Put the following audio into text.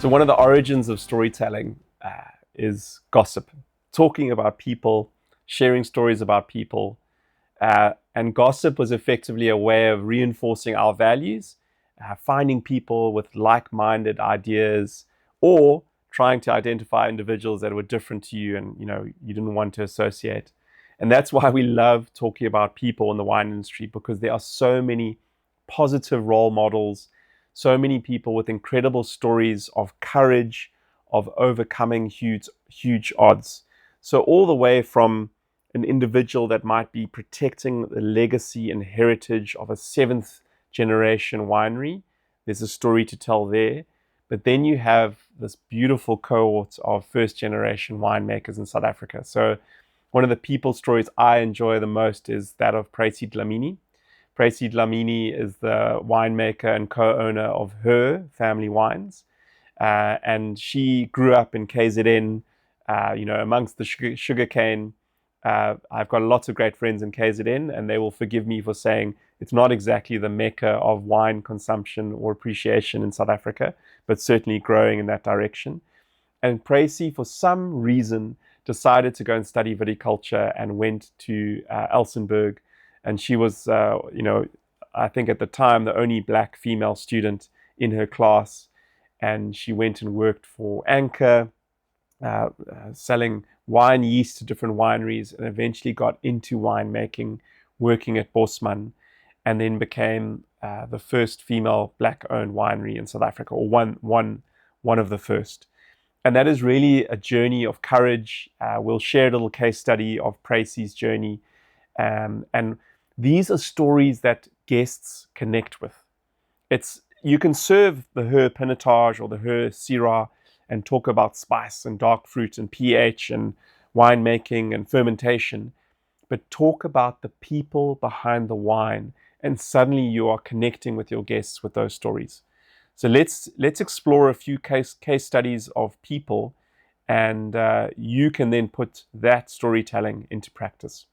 So one of the origins of storytelling is gossip, talking about people, sharing stories about people. And gossip was effectively a way of reinforcing our values, finding people with like-minded ideas, or trying to identify individuals that were different to you and you didn't want to associate. And that's why we love talking about people in the wine industry, because there are so many positive role models, so many people with incredible stories of courage, of overcoming huge odds. So all the way from an individual that might be protecting the legacy and heritage of a seventh generation winery. There's a story to tell there. But then you have this beautiful cohort of first generation winemakers in South Africa. So one of the people stories I enjoy the most is that of Pracy Dlamini. Pracy Dlamini is the winemaker and co-owner of Her Family Wines. And she grew up in KZN, amongst the sugarcane. I've got lots of great friends in KZN, and they will forgive me for saying it's not exactly the mecca of wine consumption or appreciation in South Africa, but certainly growing in that direction. And Pracy, for some reason, decided to go and study viticulture and went to Elsenburg. And she was, I think at the time, the only black female student in her class. And she went and worked for Anchor, selling wine yeast to different wineries, and eventually got into winemaking, working at Bosman, and then became the first female black-owned winery in South Africa, or one of the first. And that is really a journey of courage. We'll share a little case study of Pracy's journey. And these are stories that guests connect with. You can serve the Her Pinotage or the Her Syrah and talk about spice and dark fruit and pH and winemaking and fermentation, but talk about the people behind the wine, and suddenly you are connecting with your guests with those stories. So let's explore a few case studies of people, and you can then put that storytelling into practice.